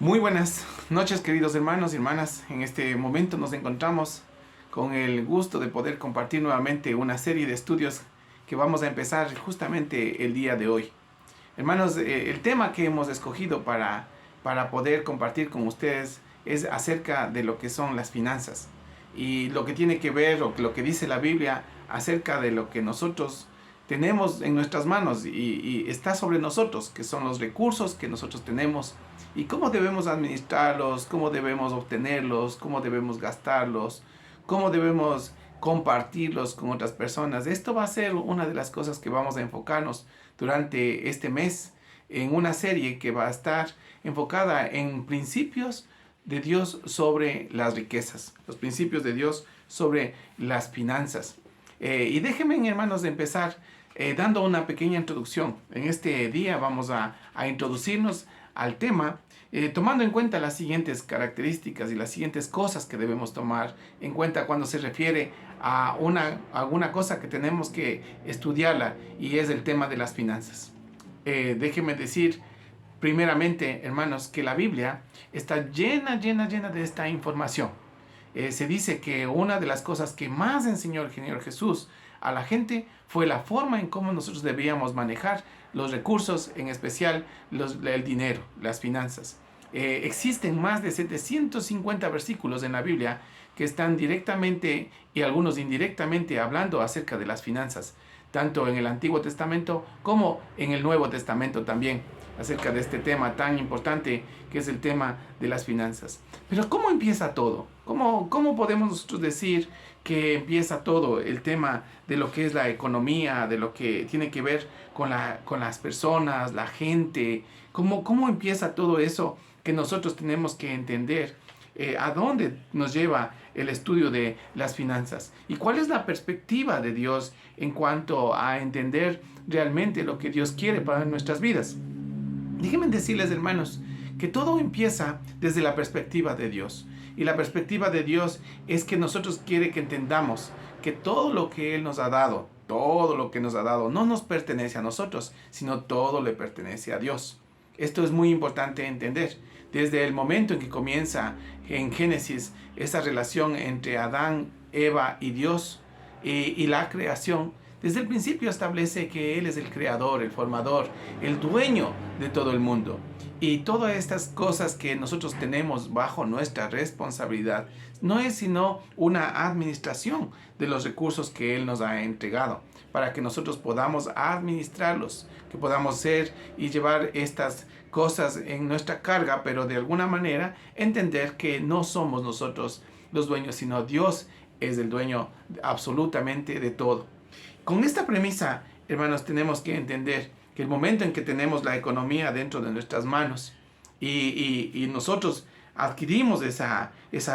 Muy buenas noches, queridos hermanos y hermanas. En este momento nos encontramos con el gusto de poder compartir nuevamente una serie de estudios que vamos a empezar justamente el día de hoy. Hermanos, el tema que hemos escogido para poder compartir con ustedes es acerca de lo que son las finanzas y lo que tiene que ver o lo que dice la Biblia acerca de lo que nosotros tenemos en nuestras manos y está sobre nosotros, que son los recursos que nosotros tenemos y cómo debemos administrarlos, cómo debemos obtenerlos, cómo debemos gastarlos, cómo debemos compartirlos con otras personas. Esto va a ser una de las cosas que vamos a enfocarnos durante este mes en una serie que va a estar enfocada en principios de Dios sobre las riquezas, los principios de Dios sobre las finanzas. Y déjenme, hermanos, de empezar dando una pequeña introducción. En este día vamos a introducirnos al tema, tomando en cuenta las siguientes características y las siguientes cosas que debemos tomar en cuenta cuando se refiere a alguna cosa que tenemos que estudiarla, y es el tema de las finanzas. Déjenme decir primeramente, hermanos, que la Biblia está llena de esta información. Se dice que una de las cosas que más enseñó el Señor Jesús a la gente fue la forma en cómo nosotros debíamos manejar los recursos, en especial el dinero, las finanzas. Existen más de 750 versículos en la Biblia que están directamente y algunos indirectamente hablando acerca de las finanzas, tanto en el Antiguo Testamento como en el Nuevo Testamento también, acerca de este tema tan importante que es el tema de las finanzas. Pero ¿cómo empieza todo? ¿Cómo podemos nosotros decir que empieza todo el tema de lo que es la economía, de lo que tiene que ver con las personas, la gente? ¿Cómo empieza todo eso que nosotros tenemos que entender? ¿A dónde nos lleva el estudio de las finanzas? ¿Y cuál es la perspectiva de Dios en cuanto a entender realmente lo que Dios quiere para nuestras vidas? Déjenme decirles, hermanos, que todo empieza desde la perspectiva de Dios. Y la perspectiva de Dios es que nosotros quiere que entendamos que todo lo que Él nos ha dado, todo lo que nos ha dado, no nos pertenece a nosotros, sino todo le pertenece a Dios. Esto es muy importante entender. Desde el momento en que comienza en Génesis esa relación entre Adán, Eva y Dios y la creación, desde el principio establece que Él es el creador, el formador, el dueño de todo el mundo. Y todas estas cosas que nosotros tenemos bajo nuestra responsabilidad no es sino una administración de los recursos que Él nos ha entregado para que nosotros podamos administrarlos, que podamos ser y llevar estas cosas en nuestra carga, pero de alguna manera entender que no somos nosotros los dueños, sino Dios es el dueño absolutamente de todo. Con esta premisa, hermanos, tenemos que entender que el momento en que tenemos la economía dentro de nuestras manos y nosotros adquirimos esa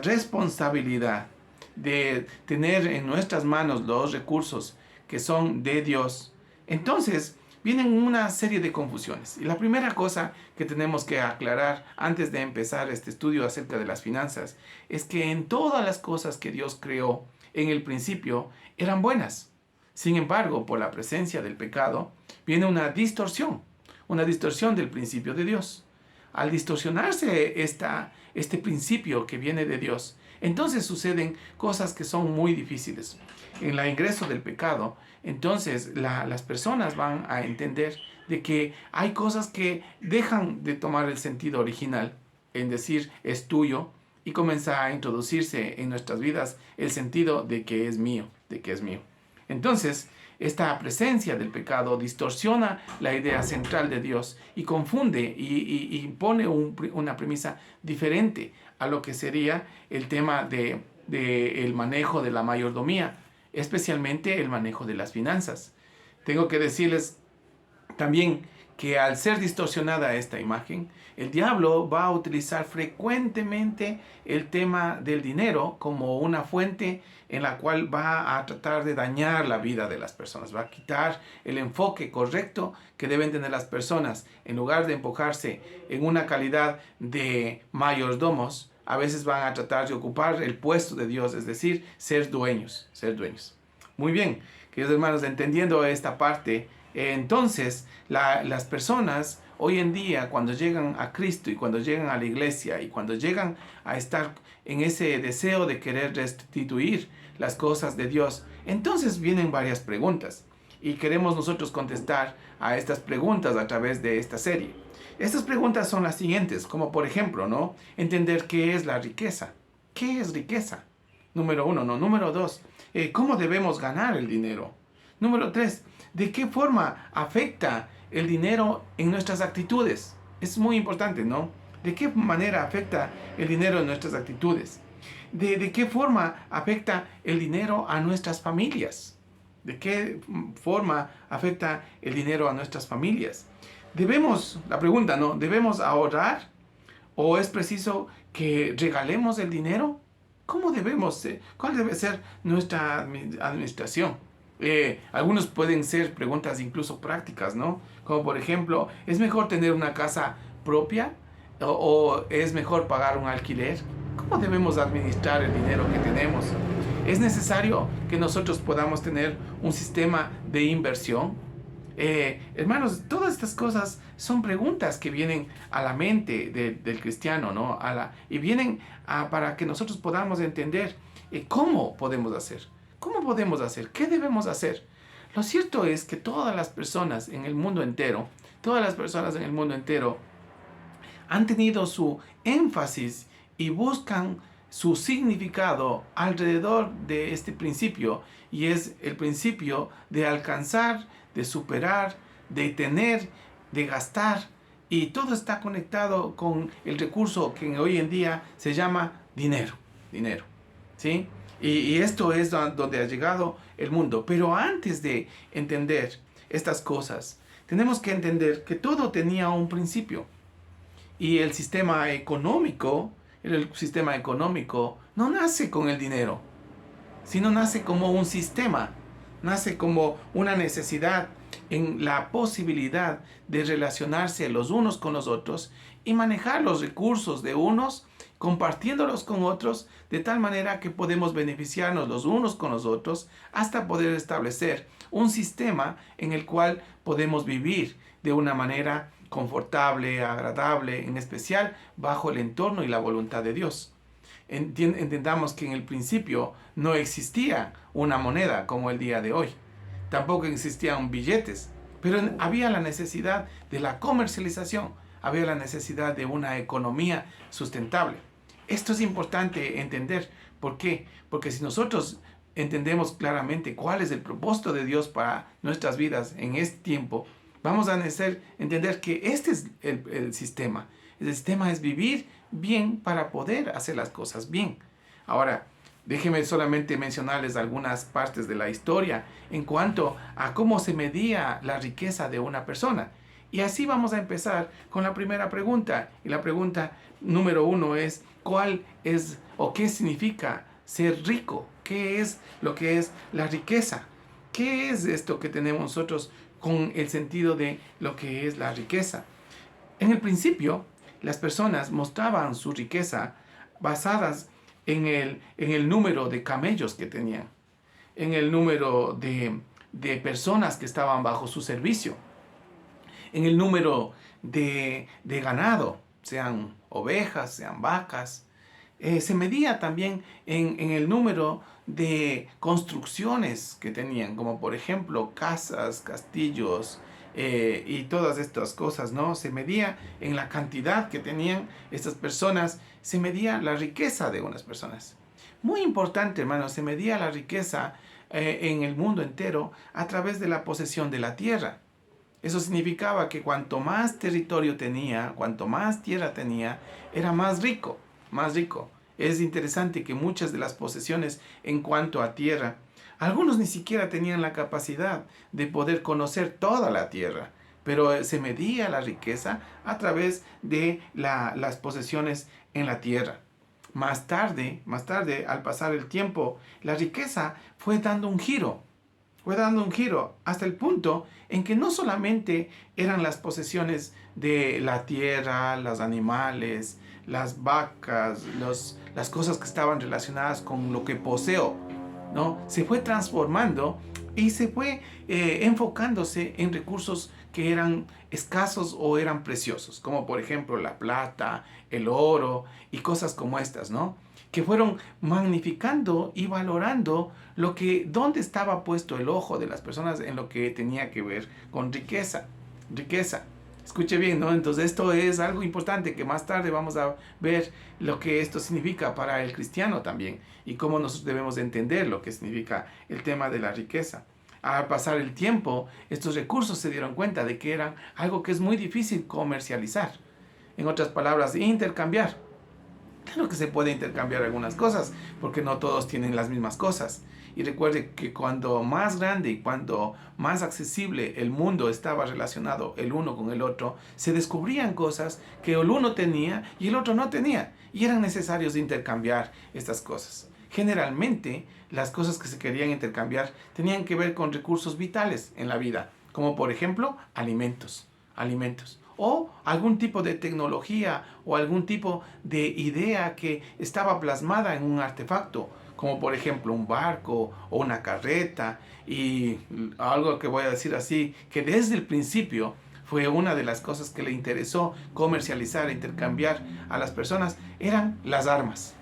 responsabilidad de tener en nuestras manos los recursos que son de Dios, entonces vienen una serie de confusiones. Y la primera cosa que tenemos que aclarar antes de empezar este estudio acerca de las finanzas es que en todas las cosas que Dios creó en el principio eran buenas. Sin embargo, por la presencia del pecado, viene una distorsión del principio de Dios. Al distorsionarse este principio que viene de Dios, entonces suceden cosas que son muy difíciles. En el ingreso del pecado, entonces las personas van a entender de que hay cosas que dejan de tomar el sentido original, en decir es tuyo, y comienza a introducirse en nuestras vidas el sentido de que es mío, de que es mío. Entonces, esta presencia del pecado distorsiona la idea central de Dios y confunde y pone una premisa diferente a lo que sería el tema de el manejo de la mayordomía, especialmente el manejo de las finanzas. Tengo que decirles también que al ser distorsionada esta imagen, el diablo va a utilizar frecuentemente el tema del dinero como una fuente en la cual va a tratar de dañar la vida de las personas, va a quitar el enfoque correcto que deben tener las personas. En lugar de enfocarse en una calidad de mayordomos, a veces van a tratar de ocupar el puesto de Dios, es decir, ser dueños, ser dueños. Muy bien, queridos hermanos, entendiendo esta parte, entonces las personas hoy en día cuando llegan a Cristo y cuando llegan a la iglesia y cuando llegan a estar en ese deseo de querer restituir las cosas de Dios, entonces vienen varias preguntas y queremos nosotros contestar a estas preguntas a través de esta serie. Estas preguntas son las siguientes, como por ejemplo, ¿no? Entender qué es la riqueza. ¿Qué es riqueza? Número 1, ¿no? Número 2, ¿cómo debemos ganar el dinero? Número 3, ¿de qué forma afecta el dinero en nuestras actitudes? Es muy importante, ¿no? ¿De qué manera afecta el dinero en nuestras actitudes? ¿De qué forma afecta el dinero a nuestras familias? ¿De qué forma afecta el dinero a nuestras familias? La pregunta, ¿no? ¿Debemos ahorrar? ¿O es preciso que regalemos el dinero? ¿Cuál debe ser nuestra administración? Algunos pueden ser preguntas incluso prácticas, ¿no? Como por ejemplo, ¿es mejor tener una casa propia o es mejor pagar un alquiler? ¿Cómo debemos administrar el dinero que tenemos? ¿Es necesario que nosotros podamos tener un sistema de inversión? Hermanos, todas estas cosas son preguntas que vienen a la mente del cristiano, ¿no? Y vienen para que nosotros podamos entender cómo podemos hacer. ¿Cómo podemos hacer? ¿Qué debemos hacer? Lo cierto es que todas las personas en el mundo entero, han tenido su énfasis y buscan su significado alrededor de este principio, y es el principio de alcanzar, de superar, de tener, de gastar, y todo está conectado con el recurso que hoy en día se llama dinero, ¿sí? Y esto es donde ha llegado el mundo. Pero antes de entender estas cosas, tenemos que entender que todo tenía un principio. Y el sistema económico no nace con el dinero, sino nace como un sistema, nace como una necesidad en la posibilidad de relacionarse los unos con los otros y manejar los recursos de unos, compartiéndolos con otros, de tal manera que podemos beneficiarnos los unos con los otros hasta poder establecer un sistema en el cual podemos vivir de una manera confortable, agradable, en especial bajo el entorno y la voluntad de Dios. Entendamos que en el principio no existía una moneda como el día de hoy. Tampoco existían billetes, pero había la necesidad de la comercialización, había la necesidad de una economía sustentable. Esto es importante entender. ¿Por qué? Porque si nosotros entendemos claramente cuál es el propósito de Dios para nuestras vidas en este tiempo, vamos a entender que este es el sistema. El sistema es vivir bien para poder hacer las cosas bien. Ahora, déjenme solamente mencionarles algunas partes de la historia en cuanto a cómo se medía la riqueza de una persona. Y así vamos a empezar con la primera pregunta. Y la pregunta número 1 es, ¿cuál es o qué significa ser rico? ¿Qué es lo que es la riqueza? ¿Qué es esto que tenemos nosotros con el sentido de lo que es la riqueza? En el principio, las personas mostraban su riqueza basadas en el número de camellos que tenían, en el número de personas que estaban bajo su servicio, en el número de ganado, sean ovejas, sean vacas. Se medía también en el número de construcciones que tenían, como por ejemplo casas, castillos y todas estas cosas, ¿no? Se medía en la cantidad que tenían estas personas, se medía la riqueza de unas personas. Muy importante, hermanos, se medía la riqueza en el mundo entero a través de la posesión de la tierra. Eso significaba que cuanto más territorio tenía, cuanto más tierra tenía, era más rico, más rico. Es interesante que muchas de las posesiones en cuanto a tierra, algunos ni siquiera tenían la capacidad de poder conocer toda la tierra, pero se medía la riqueza a través de las posesiones en la tierra. Más tarde, al pasar el tiempo, la riqueza fue dando un giro hasta el punto en que no solamente eran las posesiones de la tierra, los animales, las vacas, las cosas que estaban relacionadas con lo que poseo, ¿no? Se fue transformando y se fue enfocándose en recursos que que eran escasos o eran preciosos, como por ejemplo la plata, el oro y cosas como estas, ¿no? Que fueron magnificando y valorando dónde estaba puesto el ojo de las personas en lo que tenía que ver con riqueza. Riqueza. Escuche bien, ¿no? Entonces esto es algo importante que más tarde vamos a ver lo que esto significa para el cristiano también y cómo nosotros debemos entender lo que significa el tema de la riqueza. Al pasar el tiempo, estos recursos se dieron cuenta de que eran algo que es muy difícil comercializar. En otras palabras, intercambiar. Claro que se puede intercambiar algunas cosas, porque no todos tienen las mismas cosas. Y recuerde que cuando más grande y cuando más accesible el mundo estaba relacionado el uno con el otro, se descubrían cosas que el uno tenía y el otro no tenía. Y eran necesarios intercambiar estas cosas. Generalmente, las cosas que se querían intercambiar tenían que ver con recursos vitales en la vida, como por ejemplo alimentos. O algún tipo de tecnología o algún tipo de idea que estaba plasmada en un artefacto, como por ejemplo un barco o una carreta, y algo que voy a decir así, que desde el principio fue una de las cosas que le interesó comercializar e intercambiar a las personas, eran las armas.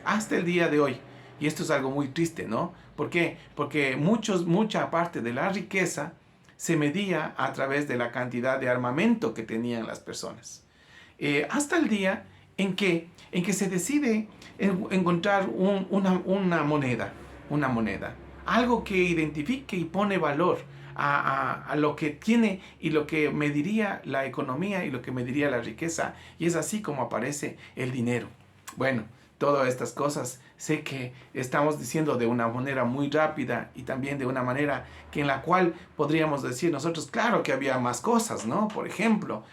Hasta el día de hoy. Y esto es algo muy triste, ¿no? ¿Por qué? Porque mucha parte de la riqueza se medía a través de la cantidad de armamento que tenían las personas. Hasta el día en que se decide encontrar una moneda, algo que identifique y pone valor a lo que tiene y lo que mediría la economía y lo que mediría la riqueza. Y es así como aparece el dinero. Bueno, todas estas cosas sé que estamos diciendo de una manera muy rápida y también de una manera en la cual podríamos decir nosotros, claro que había más cosas, ¿no? Por ejemplo,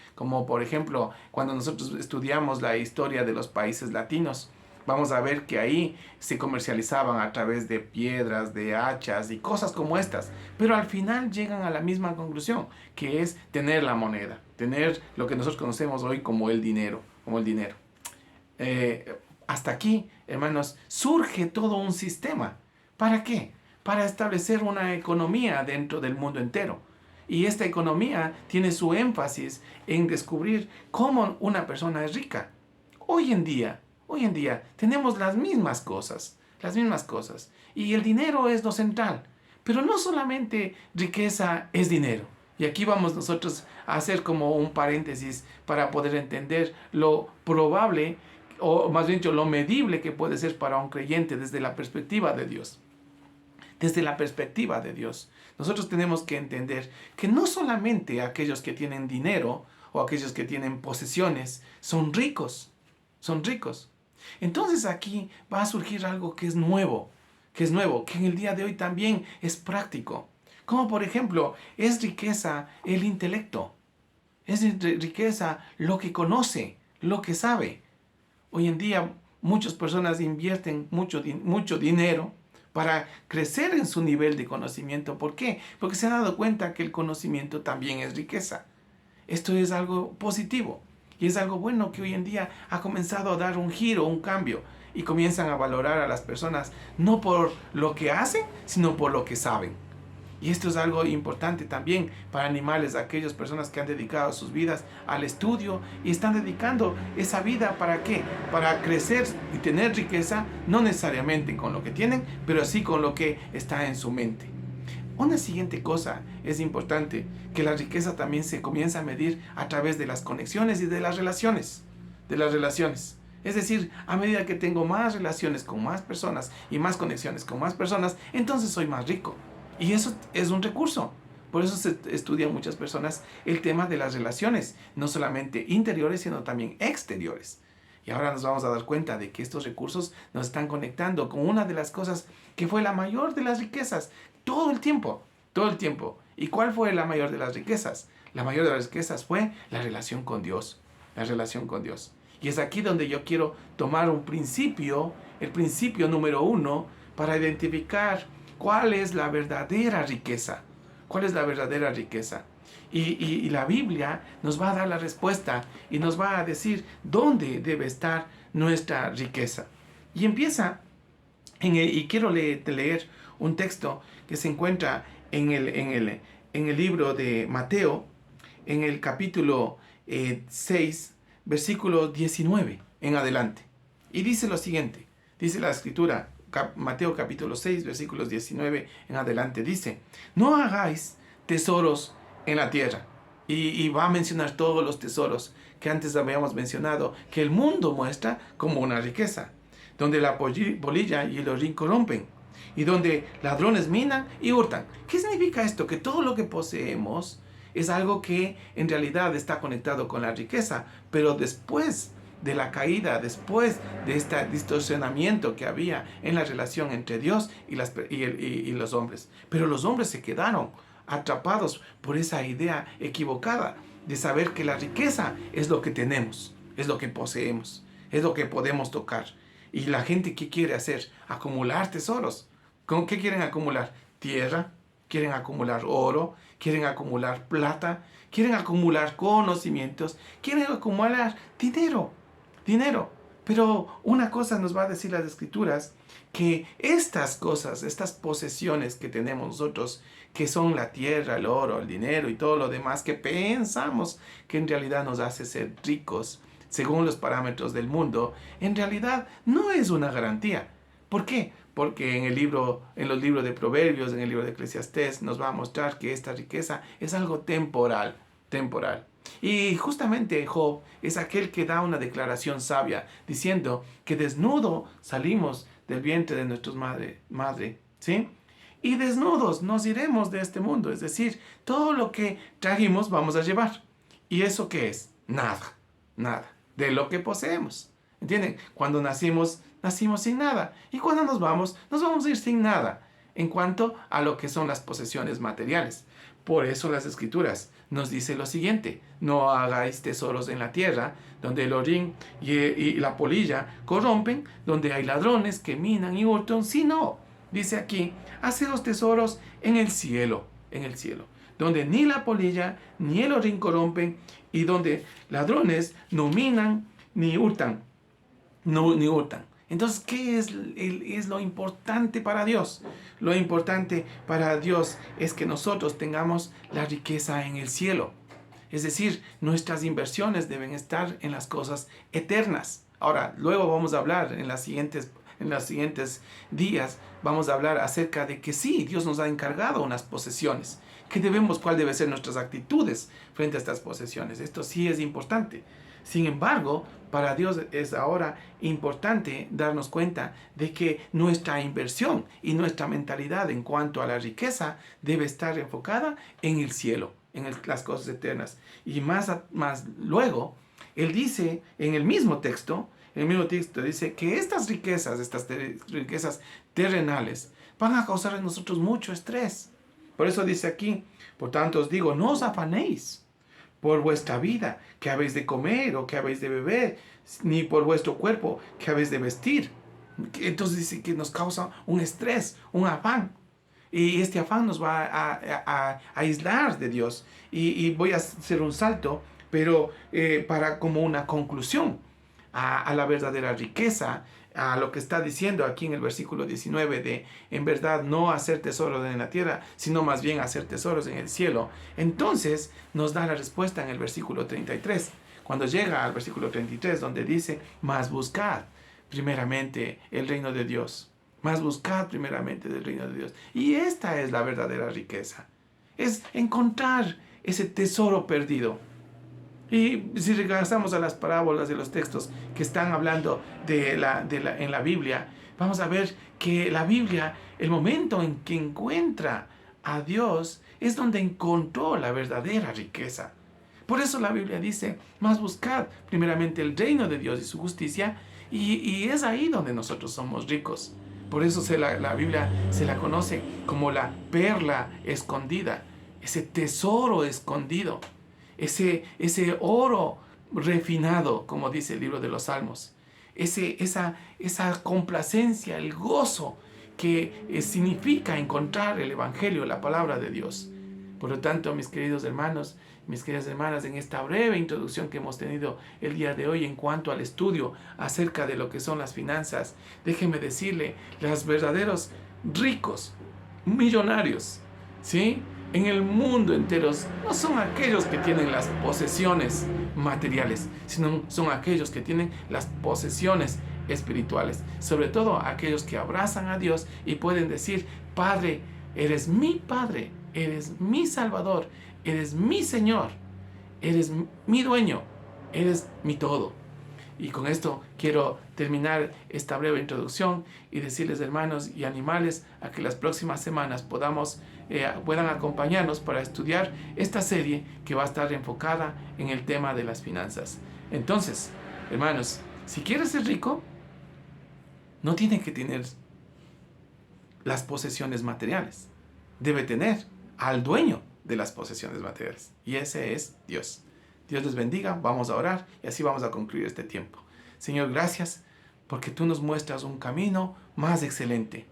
cuando nosotros estudiamos la historia de los países latinos, vamos a ver que ahí se comercializaban a través de piedras, de hachas y cosas como estas. Pero al final llegan a la misma conclusión, que es tener la moneda, tener lo que nosotros conocemos hoy como el dinero, hasta aquí, hermanos, surge todo un sistema. ¿Para qué? Para establecer una economía dentro del mundo entero. Y esta economía tiene su énfasis en descubrir cómo una persona es rica. Hoy en día, tenemos las mismas cosas. Y el dinero es lo central. Pero no solamente riqueza es dinero. Y aquí vamos nosotros a hacer como un paréntesis para poder entender lo probable o más bien dicho, lo medible que puede ser para un creyente desde la perspectiva de Dios. Nosotros tenemos que entender que no solamente aquellos que tienen dinero o aquellos que tienen posesiones son ricos. Entonces aquí va a surgir algo que es nuevo, que en el día de hoy también es práctico. Como por ejemplo, es riqueza el intelecto, es riqueza lo que conoce, lo que sabe. Hoy en día muchas personas invierten mucho dinero para crecer en su nivel de conocimiento. ¿Por qué? Porque se han dado cuenta que el conocimiento también es riqueza. Esto es algo positivo y es algo bueno que hoy en día ha comenzado a dar un giro, un cambio, y comienzan a valorar a las personas no por lo que hacen, sino por lo que saben. Y esto es algo importante también para animarles a aquellas personas que han dedicado sus vidas al estudio y están dedicando esa vida ¿para qué? Para crecer y tener riqueza, no necesariamente con lo que tienen, pero sí con lo que está en su mente. Una siguiente cosa es importante, que la riqueza también se comienza a medir a través de las conexiones y de las relaciones. Es decir, a medida que tengo más relaciones con más personas y más conexiones con más personas, entonces soy más rico. Y eso es un recurso. Por eso se estudian muchas personas el tema de las relaciones, no solamente interiores, sino también exteriores. Y ahora nos vamos a dar cuenta de que estos recursos nos están conectando con una de las cosas que fue la mayor de las riquezas, todo el tiempo. ¿Y cuál fue la mayor de las riquezas? La mayor de las riquezas fue la relación con Dios. Y es aquí donde yo quiero tomar un principio, el principio número 1, para identificar ¿cuál es la verdadera riqueza? Y la Biblia nos va a dar la respuesta y nos va a decir dónde debe estar nuestra riqueza. Y empieza, y quiero leer un texto que se encuentra en en el libro de Mateo, en el capítulo 6, versículo 19 en adelante. Y dice lo siguiente, dice la escritura, Mateo capítulo 6, versículos 19 en adelante, dice: no hagáis tesoros en la tierra. Y va a mencionar todos los tesoros que antes habíamos mencionado, que el mundo muestra como una riqueza, donde la polilla y el orín corrompen, y donde ladrones minan y hurtan. ¿Qué significa esto? Que todo lo que poseemos es algo que en realidad está conectado con la riqueza, pero después de la caída, después de este distorsionamiento que había en la relación entre Dios y los hombres. Pero los hombres se quedaron atrapados por esa idea equivocada de saber que la riqueza es lo que tenemos, es lo que poseemos, es lo que podemos tocar. Y la gente, ¿qué quiere hacer? Acumular tesoros. ¿Con qué quieren acumular? Tierra, quieren acumular oro, quieren acumular plata, quieren acumular conocimientos, quieren acumular dinero. Pero una cosa nos va a decir las Escrituras, que estas cosas, estas posesiones que tenemos nosotros, que son la tierra, el oro, el dinero y todo lo demás que pensamos que en realidad nos hace ser ricos según los parámetros del mundo, en realidad no es una garantía. ¿Por qué? Porque en los libros de Proverbios, en el libro de Eclesiastés, nos va a mostrar que esta riqueza es algo temporal. Y justamente Job es aquel que da una declaración sabia, diciendo que desnudo salimos del vientre de nuestra madre, ¿sí? Y desnudos nos iremos de este mundo, es decir, todo lo que trajimos vamos a llevar. ¿Y eso qué es? Nada de lo que poseemos. ¿Entienden? Cuando nacimos sin nada. Y cuando nos vamos a ir sin nada en cuanto a lo que son las posesiones materiales. Por eso las Escrituras nos dicen lo siguiente: no hagáis tesoros en la tierra, donde el orín y la polilla corrompen, donde hay ladrones que minan y hurtan, sino, dice aquí, haced los tesoros en el cielo, donde ni la polilla ni el orín corrompen, y donde ladrones no minan ni hurtan. Entonces, ¿qué es lo importante para Dios? Lo importante para Dios es que nosotros tengamos la riqueza en el cielo. Es decir, nuestras inversiones deben estar en las cosas eternas. Ahora, luego vamos a hablar en los siguientes días, vamos a hablar acerca de que sí, Dios nos ha encargado unas posesiones. ¿Cuál deben ser nuestras actitudes frente a estas posesiones? Esto sí es importante. Sin embargo, para Dios es ahora importante darnos cuenta de que nuestra inversión y nuestra mentalidad en cuanto a la riqueza debe estar enfocada en el cielo, las cosas eternas. Y más luego, Él dice en el mismo texto dice que estas riquezas terrenales van a causar en nosotros mucho estrés. Por eso dice aquí: por tanto os digo, no os afanéis por vuestra vida, que habéis de comer o que habéis de beber, ni por vuestro cuerpo, que habéis de vestir. Entonces dice que nos causa un estrés, un afán. Y este afán nos va a aislar de Dios. Y voy a hacer un salto, pero para como una conclusión a la verdadera riqueza, a lo que está diciendo aquí en el versículo 19 de, en verdad, no hacer tesoros en la tierra, sino más bien hacer tesoros en el cielo. Entonces nos da la respuesta en el versículo 33, cuando llega al versículo 33, donde dice: mas buscad primeramente el reino de Dios. Mas buscad primeramente del reino de Dios. Y esta es la verdadera riqueza. Es encontrar ese tesoro perdido. Y si regresamos a las parábolas de los textos que están hablando en la Biblia, vamos a ver que la Biblia, el momento en que encuentra a Dios, es donde encontró la verdadera riqueza. Por eso la Biblia dice: mas buscad primeramente el reino de Dios y su justicia, y es ahí donde nosotros somos ricos. Por eso la Biblia se la conoce como la perla escondida, ese tesoro escondido. Ese oro refinado, como dice el libro de los Salmos. Esa complacencia, el gozo que significa encontrar el Evangelio, la palabra de Dios. Por lo tanto, mis queridos hermanos, mis queridas hermanas, en esta breve introducción que hemos tenido el día de hoy en cuanto al estudio acerca de lo que son las finanzas, déjenme decirle, los verdaderos ricos, millonarios, ¿sí?, en el mundo entero no son aquellos que tienen las posesiones materiales, sino son aquellos que tienen las posesiones espirituales. Sobre todo aquellos que abrazan a Dios y pueden decir: Padre, eres mi Padre, eres mi Salvador, eres mi Señor, eres mi dueño, eres mi todo. Y con esto quiero terminar esta breve introducción y decirles, hermanos, y animarles a que las próximas semanas puedan acompañarnos para estudiar esta serie que va a estar enfocada en el tema de las finanzas. Entonces, hermanos, si quieres ser rico, no tiene que tener las posesiones materiales. Debe tener al dueño de las posesiones materiales. Y ese es Dios. Dios les bendiga, vamos a orar y así vamos a concluir este tiempo. Señor, gracias porque tú nos muestras un camino más excelente.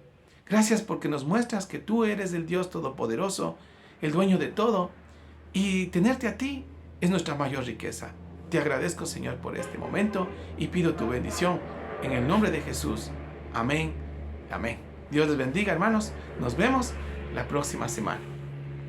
Gracias porque nos muestras que tú eres el Dios Todopoderoso, el dueño de todo, y tenerte a ti es nuestra mayor riqueza. Te agradezco, Señor, por este momento y pido tu bendición en el nombre de Jesús. Amén. Amén. Dios les bendiga, hermanos. Nos vemos la próxima semana.